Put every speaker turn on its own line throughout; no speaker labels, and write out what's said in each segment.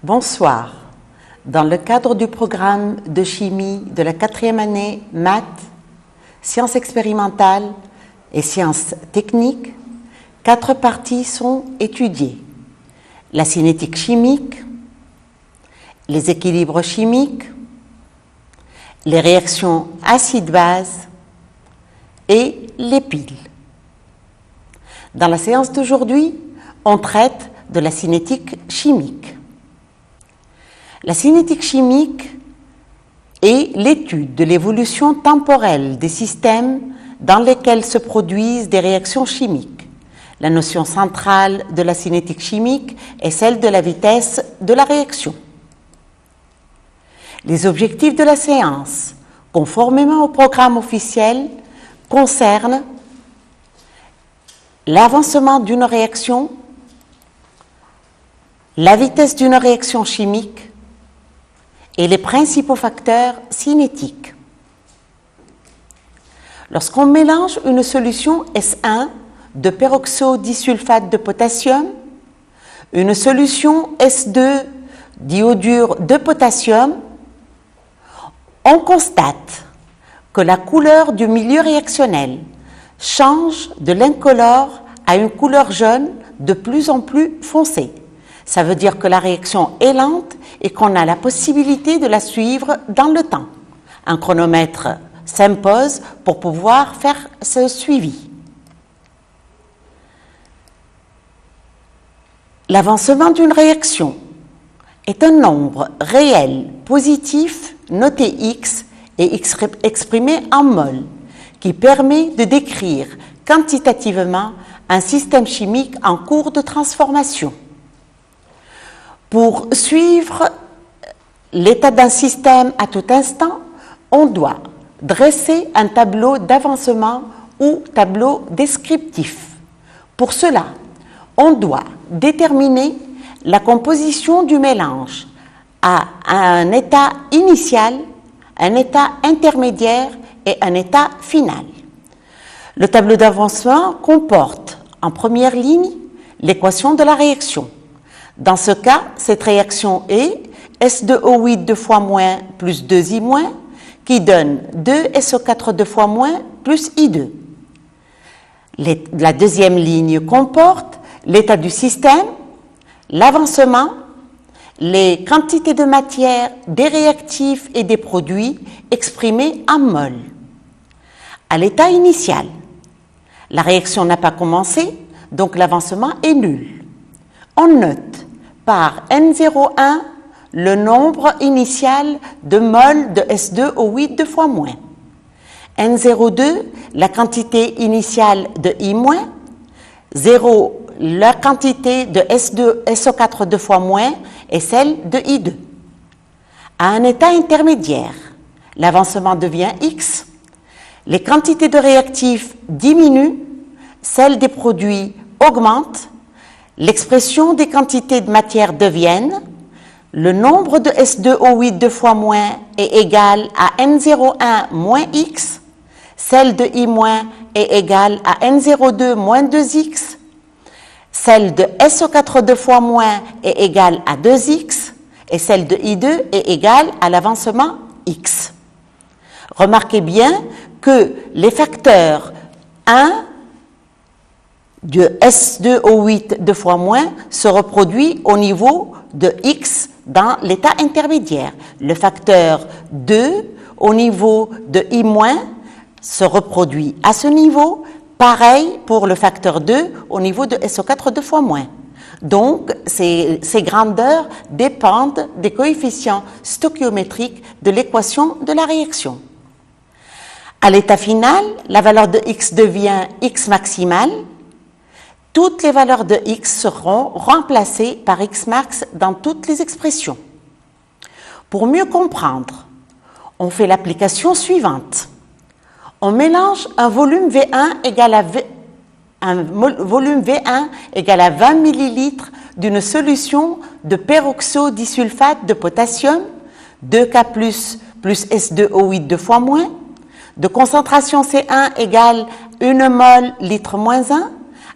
Bonsoir. Dans le cadre du programme de chimie de la 4e année maths, sciences expérimentales et sciences techniques, 4 parties sont étudiées. La cinétique chimique, les équilibres chimiques, les réactions acide-base et les piles. Dans la séance d'aujourd'hui, on traite de la cinétique chimique. La cinétique chimique est l'étude de l'évolution temporelle des systèmes dans lesquels se produisent des réactions chimiques. La notion centrale de la cinétique chimique est celle de la vitesse de la réaction. Les objectifs de la séance, conformément au programme officiel, concernent l'avancement d'une réaction, la vitesse d'une réaction chimique et les principaux facteurs cinétiques. Lorsqu'on mélange une solution S1 de peroxodisulfate de potassium, une solution S2 d'iodure de potassium, on constate que la couleur du milieu réactionnel change de l'incolore à une couleur jaune de plus en plus foncée. Ça veut dire que la réaction est lente et qu'on a la possibilité de la suivre dans le temps. Un chronomètre s'impose pour pouvoir faire ce suivi. L'avancement d'une réaction est un nombre réel positif noté X et exprimé en mol qui permet de décrire quantitativement un système chimique en cours de transformation. Pour suivre l'état d'un système à tout instant, on doit dresser un tableau d'avancement ou tableau descriptif. Pour cela, on doit déterminer la composition du mélange à un état initial, un état intermédiaire et un état final. Le tableau d'avancement comporte en première ligne l'équation de la réaction. Dans ce cas, cette réaction est S2O8 2 fois moins plus 2I moins qui donne 2SO4 2 fois moins plus I2. La deuxième ligne comporte l'état du système, l'avancement, les quantités de matière, des réactifs et des produits exprimés en mol. À l'état initial, la réaction n'a pas commencé, donc l'avancement est nul. On note par N01 le nombre initial de mol de S2O8 2 fois moins. N02, la quantité initiale de I-, 0, la quantité de SO4 2 fois moins et celle de I2. À un état intermédiaire, l'avancement devient X, les quantités de réactifs diminuent, celles des produits augmentent, l'expression des quantités de matière deviennent, le nombre de S2O8 2 fois moins est égal à N01 moins X, celle de I- est égale à N02 moins 2X, celle de SO4 2 fois moins est égale à 2X et celle de I2 est égale à l'avancement X. Remarquez bien que les facteurs 1 de S2O8 2 fois moins se reproduit au niveau de X dans l'état intermédiaire. Le facteur 2 au niveau de I- se reproduit à ce niveau, pareil pour le facteur 2 au niveau de SO4 2 fois moins. Donc, ces grandeurs dépendent des coefficients stoichiométriques de l'équation de la réaction. À l'état final, la valeur de X devient X maximal. Toutes les valeurs de X seront remplacées par Xmax dans toutes les expressions. Pour mieux comprendre, on fait l'application suivante. On mélange un volume V1 égal à 20 ml d'une solution de peroxodisulfate de potassium, 2K plus S2O8 2 fois moins, de concentration C1 égale 1 mol litre moins 1,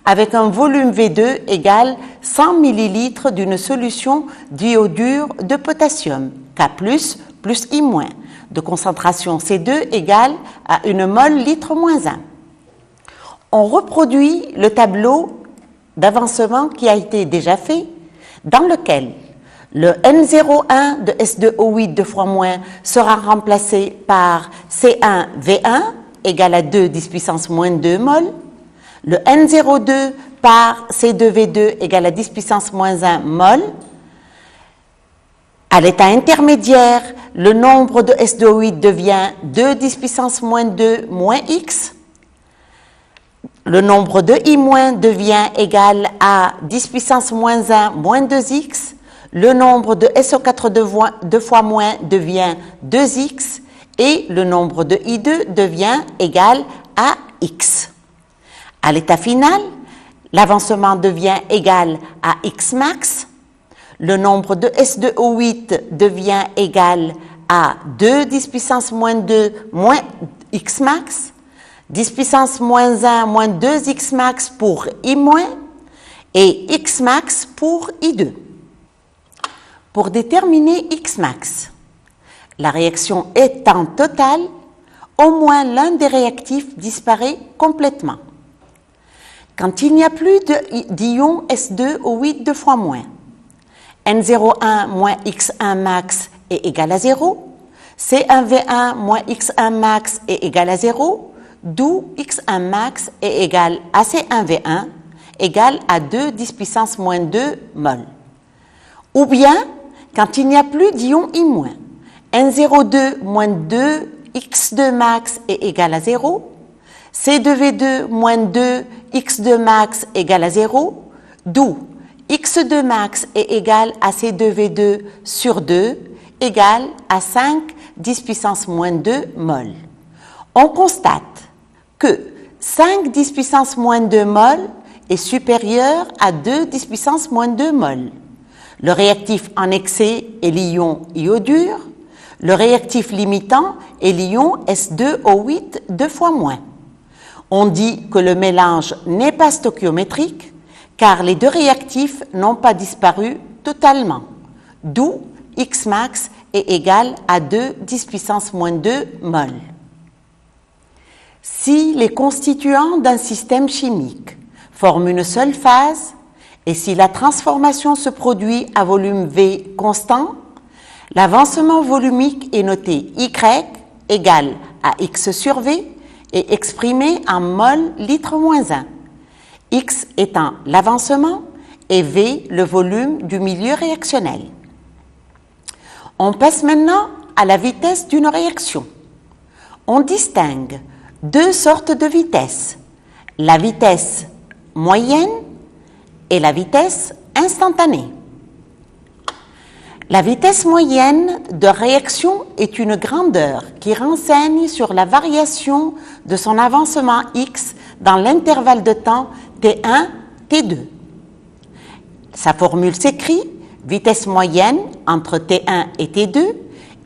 avec un volume V2 égal 100 ml d'une solution d'iodure de potassium, K+, plus I-, de concentration C2 égale à 1 mol litre moins 1. On reproduit le tableau d'avancement qui a été déjà fait, dans lequel le N01 de S2O8 2 fois moins sera remplacé par C1V1 égal à 2 10 puissance moins 2 mol, le N02 par C2V2 égale à 10 puissance moins 1 mol. À l'état intermédiaire, le nombre de S2O8 devient 2 10 puissance moins 2 moins X. Le nombre de I- devient égal à 10 puissance moins 1 moins 2x. Le nombre de SO4 2 fois moins devient 2x. Et le nombre de I2 devient égal à x. À l'état final, l'avancement devient égal à x max. Le nombre de S2O8 devient égal à 2 10 puissance moins 2 moins x max. 10 puissance moins 1 moins 2x max pour I- et x max pour I2. Pour déterminer x max, la réaction étant totale, au moins l'un des réactifs disparaît complètement. Quand il n'y a plus d'ion S2O8 2 fois moins, N01 moins X1 max est égal à 0, C1V1 moins X1 max est égal à 0, d'où X1 max est égal à C1V1 égal à 2 10 puissance moins 2 mol. Ou bien, quand il n'y a plus d'ion I-, N02 moins 2 X2 max est égal à 0, C2V2 moins 2 X2 max égal à 0, d'où X2 max est égal à C2V2 sur 2 égal à 5 10 puissance moins 2 mol. On constate que 5 10 puissance moins 2 mol est supérieur à 2 10 puissance moins 2 mol. Le réactif en excès est l'ion iodure, le réactif limitant est l'ion S2O8 2 fois moins. On dit que le mélange n'est pas stoichiométrique car les deux réactifs n'ont pas disparu totalement, d'où X max est égal à 2 10 puissance moins 2 mol. Si les constituants d'un système chimique forment une seule phase et si la transformation se produit à volume V constant, l'avancement volumique est noté Y égale à X sur V et exprimé en mol litre moins 1. X étant l'avancement et V le volume du milieu réactionnel. On passe maintenant à la vitesse d'une réaction. On distingue deux sortes de vitesses, la vitesse moyenne et la vitesse instantanée. La vitesse moyenne de réaction est une grandeur qui renseigne sur la variation de son avancement x dans l'intervalle de temps T1, T2. Sa formule s'écrit vitesse moyenne entre T1 et T2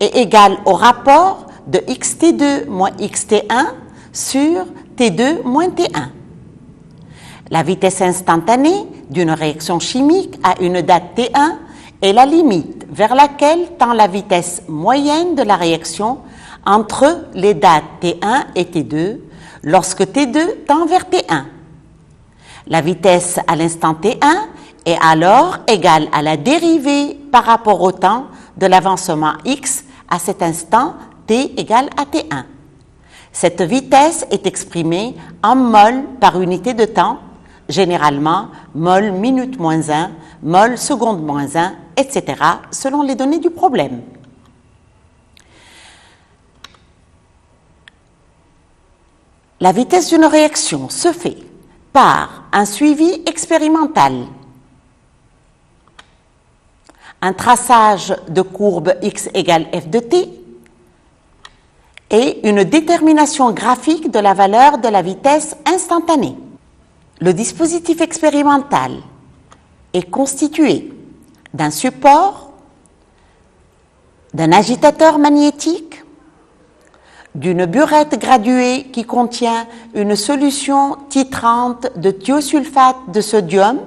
est égale au rapport de xt2 moins xt1 sur T2 moins T1. La vitesse instantanée d'une réaction chimique à une date T1 est la limite vers laquelle tend la vitesse moyenne de la réaction entre les dates T1 et T2 lorsque T2 tend vers T1. La vitesse à l'instant T1 est alors égale à la dérivée par rapport au temps de l'avancement x à cet instant T égale à T1. Cette vitesse est exprimée en mol par unité de temps, généralement mol minute moins 1, mol seconde moins 1, etc., selon les données du problème. La vitesse d'une réaction se fait par un suivi expérimental, un traçage de courbe x égale f de t et une détermination graphique de la valeur de la vitesse instantanée. Le dispositif expérimental est constitué d'un support, d'un agitateur magnétique, d'une burette graduée qui contient une solution titrante de thiosulfate de sodium,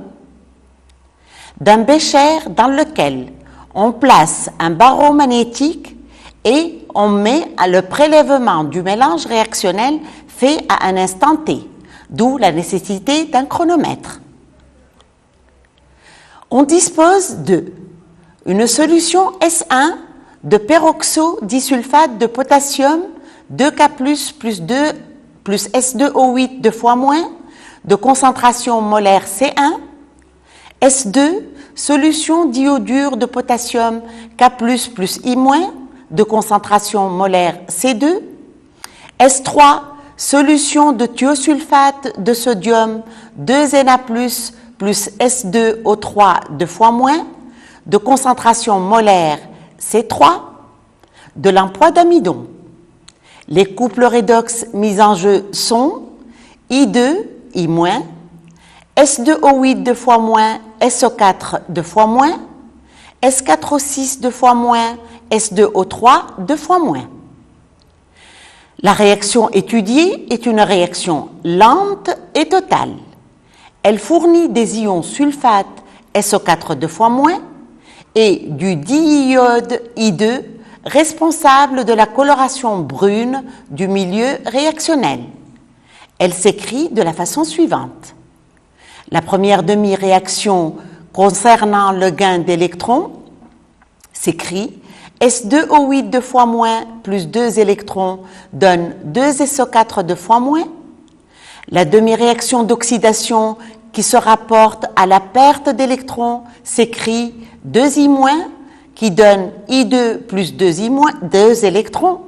d'un bécher dans lequel on place un barreau magnétique et on met le prélèvement du mélange réactionnel fait à un instant T, d'où la nécessité d'un chronomètre. On dispose de une solution S1 de peroxodisulfate de potassium 2K+, plus 2 plus S2O8 deux fois moins de concentration molaire C1, S2, solution d'iodure de potassium K+, plus I-, de concentration molaire C2, S3, solution de thiosulfate de sodium 2Na+, plus S2O3 deux fois moins, de concentration molaire C3, de l'emploi d'amidon. Les couples redox mis en jeu sont I2, I-, S2O8 deux fois moins, SO4 deux fois moins, S4O6 deux fois moins, S2O3 deux fois moins. La réaction étudiée est une réaction lente et totale. Elle fournit des ions sulfate SO4 deux fois moins et du diiode I2 responsable de la coloration brune du milieu réactionnel. Elle s'écrit de la façon suivante. La première demi-réaction concernant le gain d'électrons s'écrit S2O8 deux fois moins plus 2 électrons donne 2 SO4 deux fois moins. La demi-réaction d'oxydation qui se rapporte à la perte d'électrons s'écrit 2I- qui donne I2 plus 2I-, 2 électrons.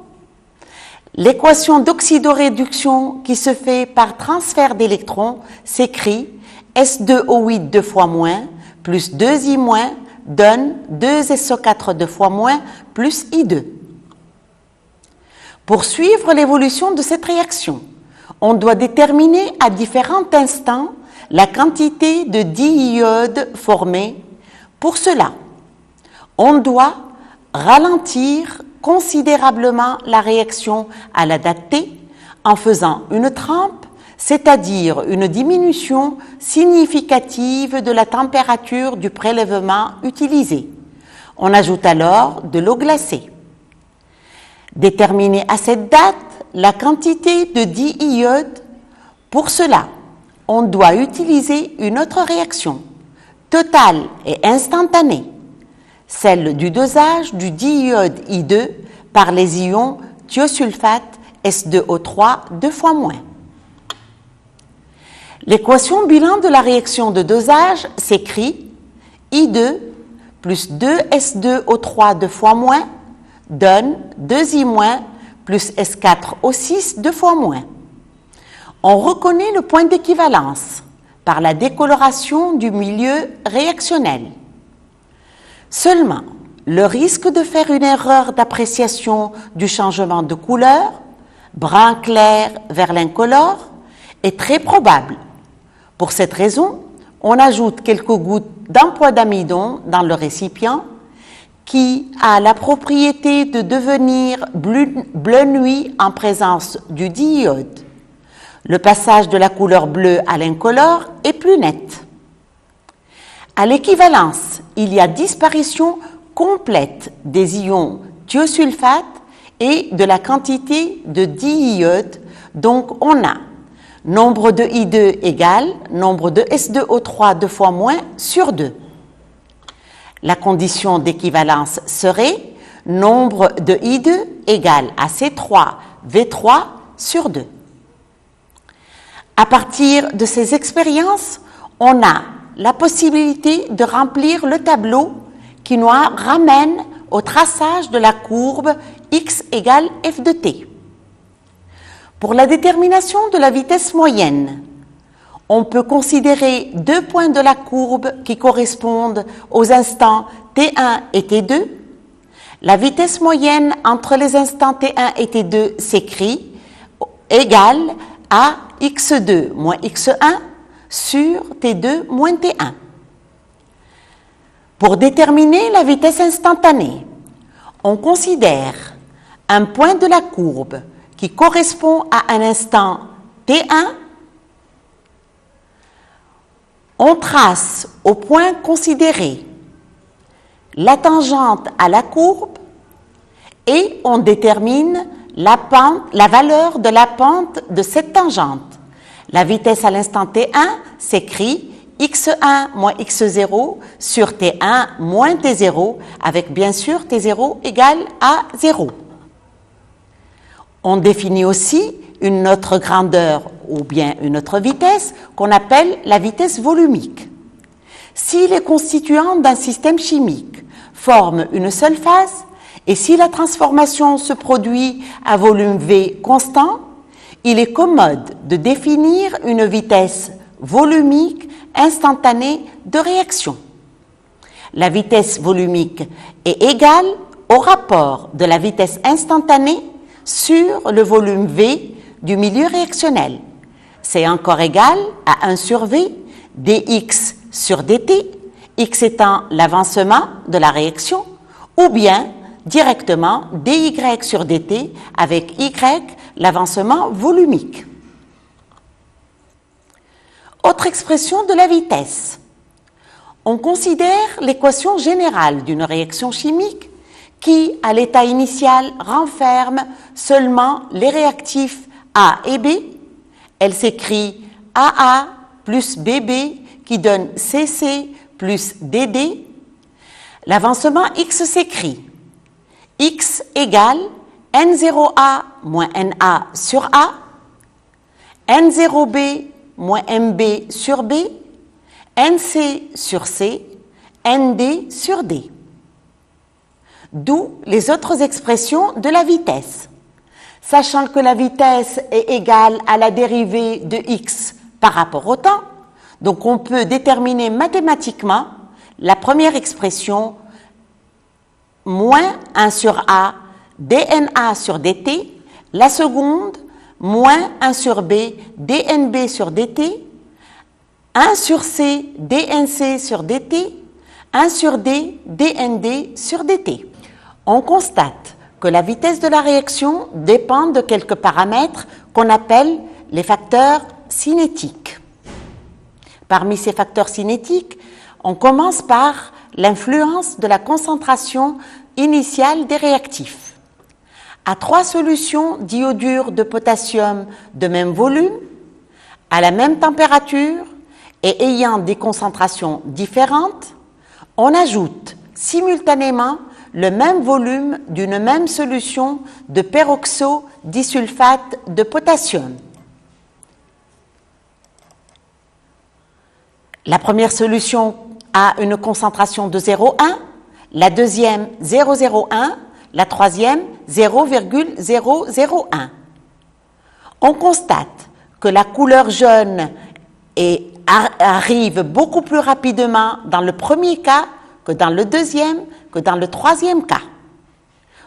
L'équation d'oxydoréduction qui se fait par transfert d'électrons s'écrit S2O8 deux fois moins plus 2I- donne 2 SO4 deux fois moins plus I2. Pour suivre l'évolution de cette réaction, on doit déterminer à différents instants la quantité de diiode formée. Pour cela, on doit ralentir considérablement la réaction à la date T en faisant une trempe, c'est-à-dire une diminution significative de la température du prélèvement utilisé. On ajoute alors de l'eau glacée. Déterminer à cette date la quantité de diiode. Pour cela, on doit utiliser une autre réaction, totale et instantanée, celle du dosage du diiode I2 par les ions thiosulfate S2O3 deux fois moins. L'équation bilan de la réaction de dosage s'écrit I2 plus 2S2O3 deux fois moins donne 2I- plus S4O6 deux fois moins. On reconnaît le point d'équivalence par la décoloration du milieu réactionnel. Seulement, le risque de faire une erreur d'appréciation du changement de couleur, brun clair vers l'incolore, est très probable. Pour cette raison, on ajoute quelques gouttes d'emploi d'amidon dans le récipient qui a la propriété de devenir bleu nuit en présence du diiode. Le passage de la couleur bleue à l'incolore est plus net. À l'équivalence, il y a disparition complète des ions thiosulfate et de la quantité de diiode, donc on a nombre de I2 égale nombre de S2O3 deux fois moins sur 2. La condition d'équivalence serait nombre de I2 égale à C3 V3 sur 2. À partir de ces expériences, on a la possibilité de remplir le tableau qui nous ramène au traçage de la courbe x égale f de t. Pour la détermination de la vitesse moyenne, on peut considérer deux points de la courbe qui correspondent aux instants t1 et t2. La vitesse moyenne entre les instants t1 et t2 s'écrit égale à x2 moins x1 sur t2 moins t1. Pour déterminer la vitesse instantanée, on considère un point de la courbe qui correspond à un instant T1, on trace au point considéré la tangente à la courbe et on détermine la valeur de la pente de cette tangente. La vitesse à l'instant T1 s'écrit x1 moins x0 sur T1 moins T0, avec bien sûr T0 égale à 0. On définit aussi une autre grandeur ou bien une autre vitesse qu'on appelle la vitesse volumique. Si les constituants d'un système chimique forment une seule phase et si la transformation se produit à volume V constant, il est commode de définir une vitesse volumique instantanée de réaction. La vitesse volumique est égale au rapport de la vitesse instantanée sur le volume V du milieu réactionnel. C'est encore égal à 1 sur V dx sur dt, x étant l'avancement de la réaction, ou bien directement dy sur dt avec y l'avancement volumique. Autre expression de la vitesse. On considère l'équation générale d'une réaction chimique qui, à l'état initial, renferme seulement les réactifs A et B. Elle s'écrit AA plus BB qui donne CC plus DD. L'avancement X s'écrit X égale N0A moins NA sur A, N0B moins MB sur B, NC sur C, ND sur D. D'où les autres expressions de la vitesse. Sachant que la vitesse est égale à la dérivée de x par rapport au temps, donc on peut déterminer mathématiquement la première expression moins 1 sur A dNA sur dt, la seconde moins 1 sur B dNB sur dt, 1 sur C dNC sur dt, 1 sur D dND sur dt. On constate que la vitesse de la réaction dépend de quelques paramètres qu'on appelle les facteurs cinétiques. Parmi ces facteurs cinétiques, on commence par l'influence de la concentration initiale des réactifs. À 3 solutions d'iodure de potassium de même volume, à la même température et ayant des concentrations différentes, on ajoute simultanément le même volume d'une même solution de peroxodisulfate de potassium. La première solution a une concentration de 0,1, la deuxième 0,01, la troisième 0,001. On constate que la couleur jaune arrive beaucoup plus rapidement dans le premier cas que dans le deuxième, que dans le troisième cas.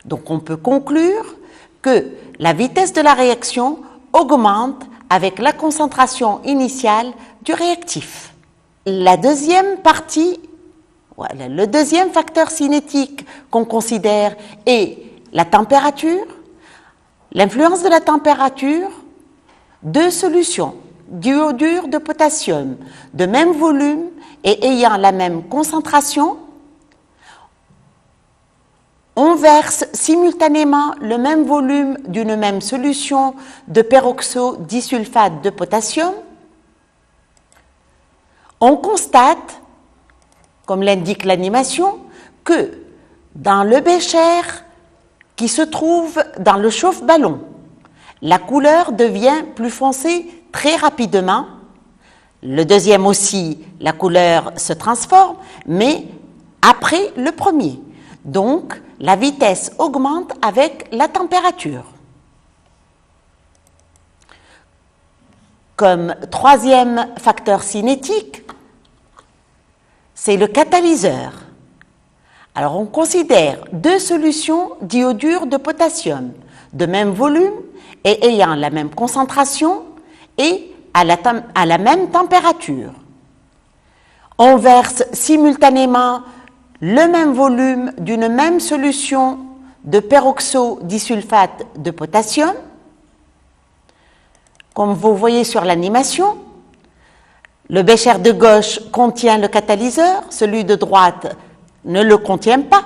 Donc on peut conclure que la vitesse de la réaction augmente avec la concentration initiale du réactif. La deuxième partie, le deuxième facteur cinétique qu'on considère est la température. L'influence de la température, 2 solutions d'iodure de potassium de même volume et ayant la même concentration, on verse simultanément le même volume d'une même solution de peroxodisulfate de potassium. On constate, comme l'indique l'animation, que dans le bécher qui se trouve dans le chauffe-ballon, la couleur devient plus foncée très rapidement. Le deuxième aussi, la couleur se transforme, mais après le premier. Donc, la vitesse augmente avec la température. Comme troisième facteur cinétique, c'est le catalyseur. Alors, on considère 2 solutions d'iodure de potassium de même volume et ayant la même concentration et à la même température. On verse simultanément le même volume d'une même solution de peroxodisulfate de potassium. Comme vous voyez sur l'animation, le bécher de gauche contient le catalyseur, celui de droite ne le contient pas.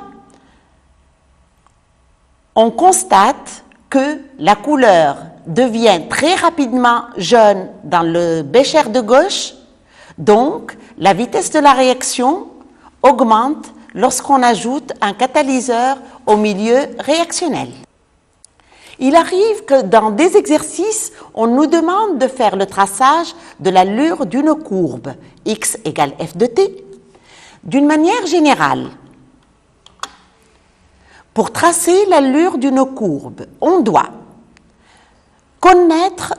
On constate que la couleur devient très rapidement jaune dans le bécher de gauche, donc la vitesse de la réaction augmente lorsqu'on ajoute un catalyseur au milieu réactionnel. Il arrive que dans des exercices, on nous demande de faire le traçage de l'allure d'une courbe, x égale f de t. D'une manière générale, pour tracer l'allure d'une courbe, on doit connaître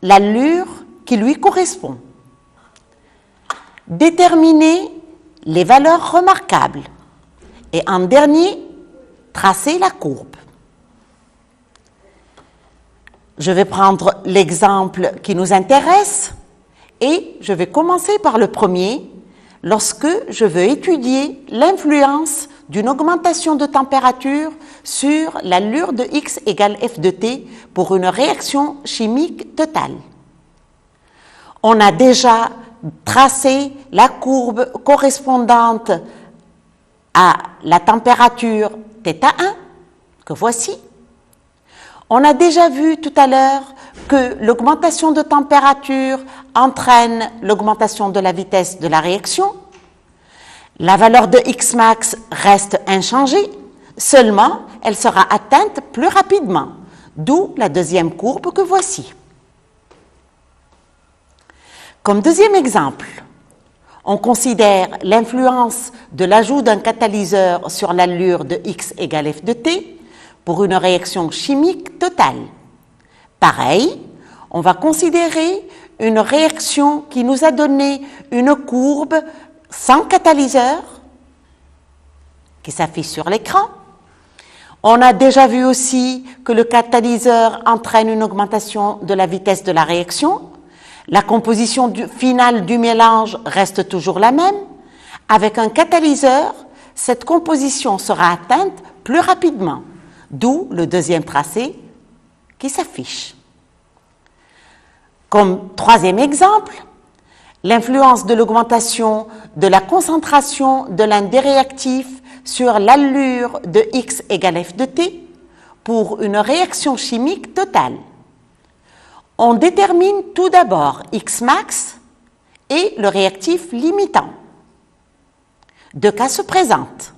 l'allure qui lui correspond, déterminer les valeurs remarquables et en dernier, tracer la courbe. Je vais prendre l'exemple qui nous intéresse et je vais commencer par le premier lorsque je veux étudier l'influence d'une augmentation de température sur l'allure de x égale f de t pour une réaction chimique totale. On a déjà tracé la courbe correspondante à la température θ1 que voici. On a déjà vu tout à l'heure que l'augmentation de température entraîne l'augmentation de la vitesse de la réaction. La valeur de Xmax reste inchangée, seulement elle sera atteinte plus rapidement, d'où la deuxième courbe que voici. Comme deuxième exemple, on considère l'influence de l'ajout d'un catalyseur sur l'allure de x égale f de t pour une réaction chimique totale. Pareil, on va considérer une réaction qui nous a donné une courbe sans catalyseur qui s'affiche sur l'écran. On a déjà vu aussi que le catalyseur entraîne une augmentation de la vitesse de la réaction. La composition finale du mélange reste toujours la même. Avec un catalyseur, cette composition sera atteinte plus rapidement, d'où le deuxième tracé qui s'affiche. Comme troisième exemple, l'influence de l'augmentation de la concentration de l'un des réactifs sur l'allure de x égale f de t pour une réaction chimique totale. On détermine tout d'abord Xmax et le réactif limitant. Deux cas se présentent.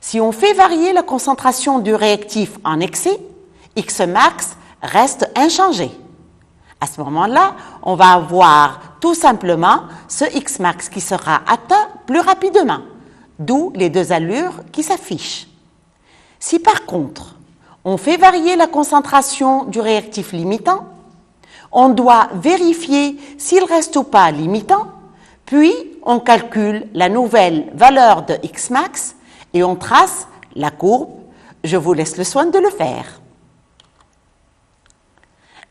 Si on fait varier la concentration du réactif en excès, Xmax reste inchangé. À ce moment-là, on va avoir tout simplement ce Xmax qui sera atteint plus rapidement, d'où les deux allures qui s'affichent. Si par contre, on fait varier la concentration du réactif limitant, on doit vérifier s'il reste ou pas limitant, puis on calcule la nouvelle valeur de Xmax et on trace la courbe. Je vous laisse le soin de le faire.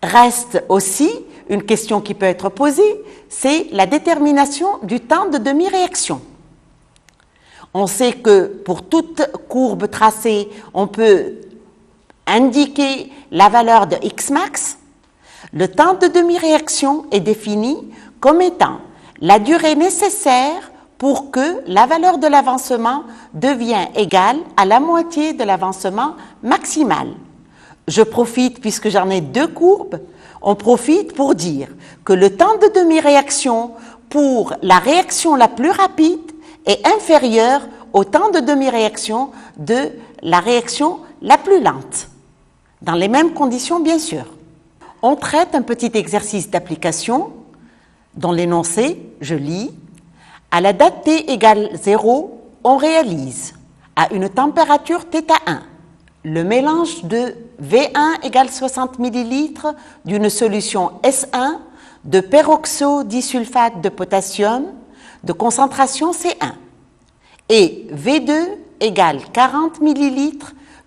Reste aussi une question qui peut être posée, c'est la détermination du temps de demi-réaction. On sait que pour toute courbe tracée, on peut indiquer la valeur de Xmax. Le temps de demi-réaction est défini comme étant la durée nécessaire pour que la valeur de l'avancement devienne égale à la moitié de l'avancement maximal. Je profite, puisque j'en ai deux courbes, on profite pour dire que le temps de demi-réaction pour la réaction la plus rapide est inférieur au temps de demi-réaction de la réaction la plus lente, dans les mêmes conditions bien sûr. On traite un petit exercice d'application dont l'énoncé, je lis, à la date t égale 0, on réalise à une température θ1 le mélange de V1 égale 60 ml d'une solution S1 de peroxodisulfate de potassium de concentration C1 et V2 égale 40 ml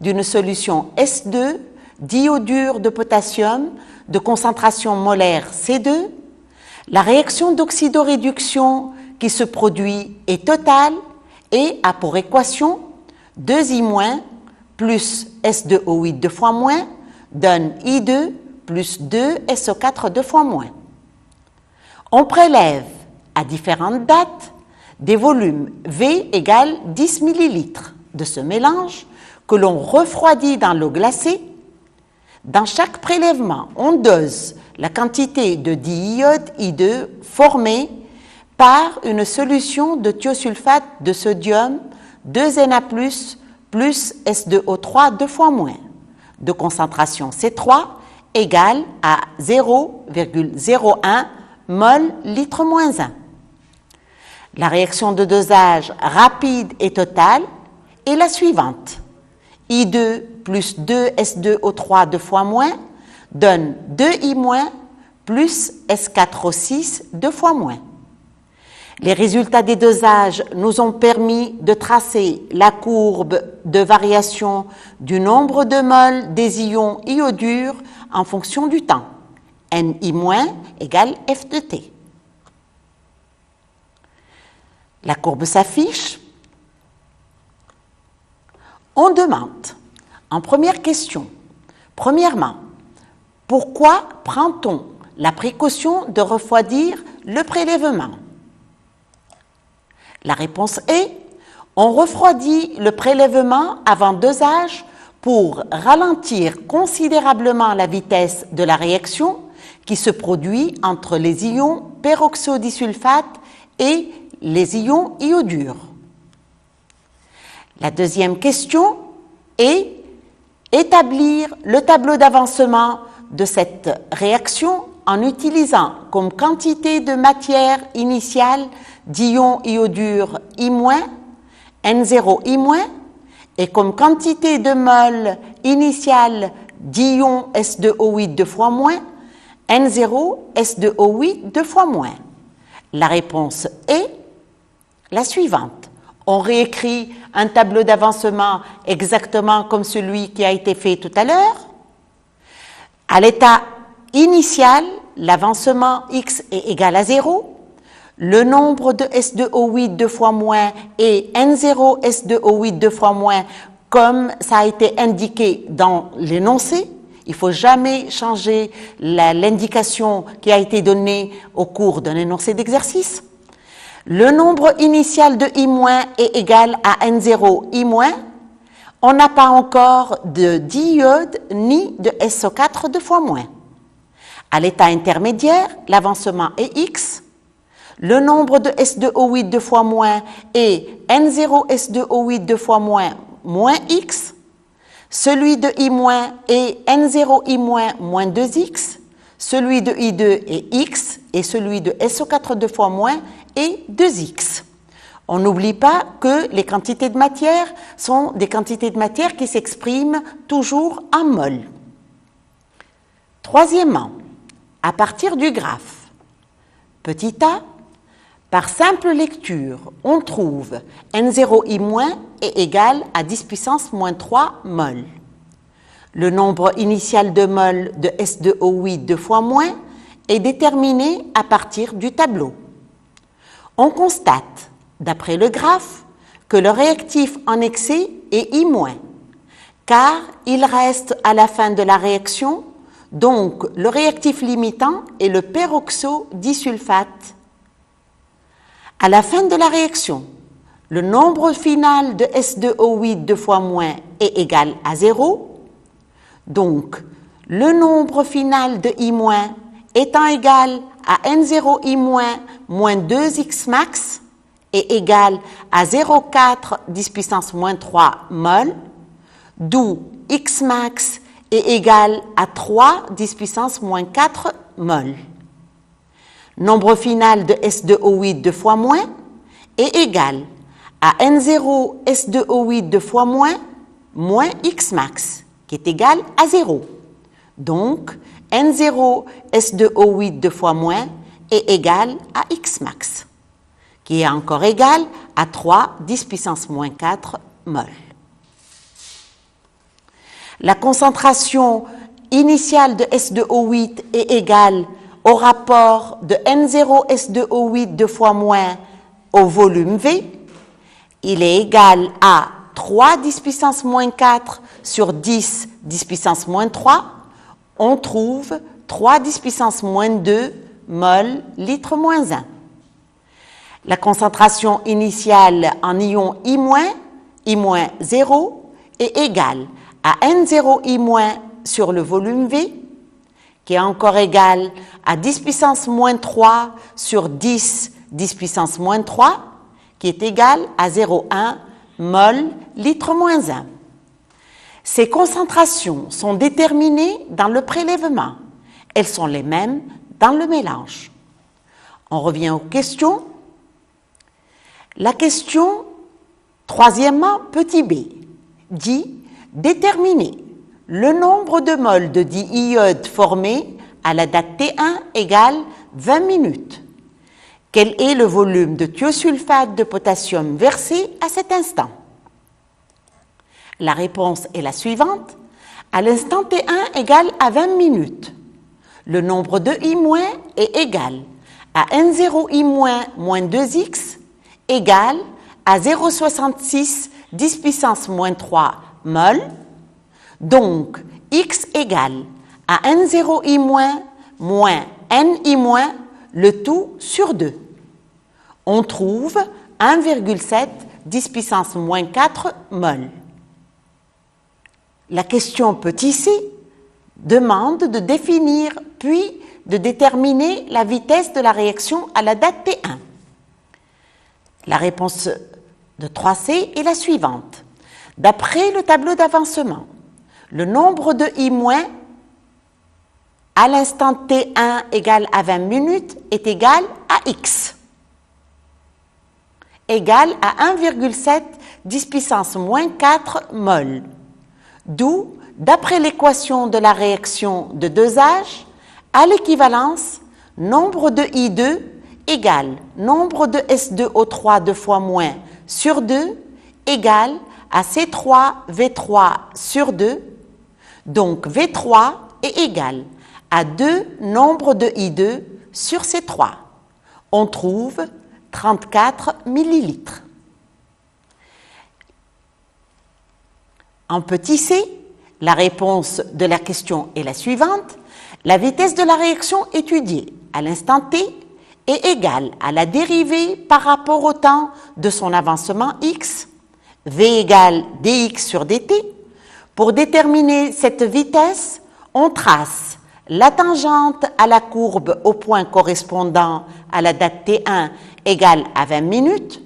d'une solution S2 d'iodure de potassium de concentration molaire C2, la réaction d'oxydoréduction qui se produit est totale et a pour équation 2I- plus S2O8 2 fois moins donne I2 plus 2 SO4 2 fois moins. On prélève à différentes dates des volumes V égale 10 ml de ce mélange que l'on refroidit dans l'eau glacée. Dans chaque prélèvement, on dose la quantité de diiode I2 formée par une solution de thiosulfate de sodium 2Na+, plus S2O3 2 fois moins, de concentration C3 égale à 0,01 mol litre moins 1. La réaction de dosage rapide et totale est la suivante. I2 plus 2S2O3 2 fois moins donne 2I- plus S4O6 2 fois moins. Les résultats des dosages nous ont permis de tracer la courbe de variation du nombre de moles des ions iodures en fonction du temps. Ni- égale F de T. La courbe s'affiche. On demande, en première question, premièrement, pourquoi prend-on la précaution de refroidir le prélèvement? La réponse est, on refroidit le prélèvement avant dosage pour ralentir considérablement la vitesse de la réaction qui se produit entre les ions peroxodisulfate et les ions iodures. La deuxième question est établir le tableau d'avancement de cette réaction en utilisant comme quantité de matière initiale d'ions iodures I-, N0I-, et comme quantité de mol initiale d'ions S2O8 2 fois moins, N0 S2O8 2 fois moins. La réponse est la suivante. On réécrit un tableau d'avancement exactement comme celui qui a été fait tout à l'heure. À l'état initial, l'avancement X est égal à 0. Le nombre de S2O8 2 fois moins est N0 S2O8 2 fois moins, comme ça a été indiqué dans l'énoncé. Il ne faut jamais changer l'indication qui a été donnée au cours d'un énoncé d'exercice. Le nombre initial de I- est égal à N0 I-. On n'a pas encore de diode ni de SO4 2 fois moins. À l'état intermédiaire, l'avancement est X. Le nombre de S2O8 2 fois moins est N0 S2O8 2 fois moins X. Celui de I- est N0 I- moins 2X. Celui de I2 est X et celui de SO4 2 fois moins est 2X. On n'oublie pas que les quantités de matière sont des quantités de matière qui s'expriment toujours en mol. Troisièmement, à partir du graphe, petit a, par simple lecture, on trouve N0I- est égal à 10 puissance moins 3 mol. Le nombre initial de mol de S2O8 2 fois moins est déterminé à partir du tableau. On constate, d'après le graphe, que le réactif en excès est I-, car il reste à la fin de la réaction, donc le réactif limitant est le peroxodisulfate. À la fin de la réaction, le nombre final de S2O8 2 fois moins est égal à 0. Donc, le nombre final de I- étant égal à N0I- moins 2X max est égal à 0,4 10 puissance moins 3 mol, d'où X max est égal à 3 10 puissance moins 4 mol. Nombre final de S2O8 2 fois moins est égal à N0 S2O8 2 fois moins X max, qui est égal à 0. Donc, N0 S2O8 2 fois moins est égal à X max, qui est encore égal à 3 10 puissance moins 4 mol. La concentration initiale de S2O8 est égale au rapport de N0 S2O8 2 fois moins au volume V. Il est égal à 3 10 puissance moins 4 sur 10 10 puissance moins 3, On trouve 3 10 puissance moins 2 mol litre moins 1. La concentration initiale en ion I-0 est égale à N0I- sur le volume V, qui est encore égal à 10 puissance moins 3 sur 10 10 puissance moins 3, qui est égal à 0,1 mol litre moins 1. Ces concentrations sont déterminées dans le prélèvement. Elles sont les mêmes dans le mélange. On revient aux questions. La question, troisièmement, petit b, dit déterminer le nombre de moles de diiode formés à la date T1 égale 20 minutes. Quel est le volume de thiosulfate de potassium versé à cet instant? La réponse est la suivante. À l'instant T1 égale à 20 minutes. Le nombre de I- est égal à N0I- moins 2X égale à 0,66 10 puissance moins 3 mol. Donc, X égale à N0I- moins Ni- le tout sur 2. On trouve 1,7 10 puissance moins 4 mol. La question petit c demande de définir puis de déterminer la vitesse de la réaction à la date T1. La réponse de 3C est la suivante. D'après le tableau d'avancement, le nombre de I- à l'instant T1 égale à 20 minutes est égal à X, égal à 1,7 10 puissance moins 4 mol. D'où, d'après l'équation de la réaction de dosage, à l'équivalence, nombre de I2 égale nombre de S2O3 2 fois moins sur 2 égale à C3V3 sur 2. Donc V3 est égal à 2 nombre de I2 sur C3. On trouve 34 millilitres. En petit c, la réponse de la question est la suivante. La vitesse de la réaction étudiée à l'instant t est égale à la dérivée par rapport au temps de son avancement x, v égale dx sur dt. Pour déterminer cette vitesse, on trace la tangente à la courbe au point correspondant à la date t1 égale à 20 minutes.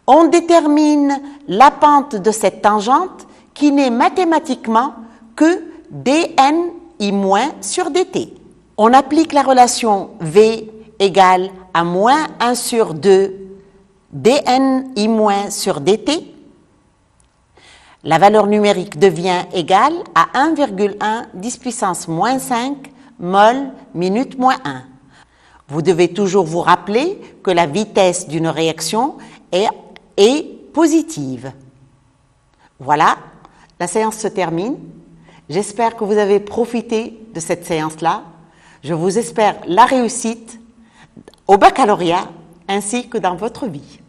On détermine la pente de cette tangente qui n'est mathématiquement que dni- sur dt. On applique la relation V égale à moins 1 sur 2 dni- sur dt. La valeur numérique devient égale à 1,1 10 puissance moins 5 mol minute moins 1. Vous devez toujours vous rappeler que la vitesse d'une réaction est positive. Voilà. La séance se termine. J'espère que vous avez profité de cette séance-là. Je vous espère la réussite au baccalauréat ainsi que dans votre vie.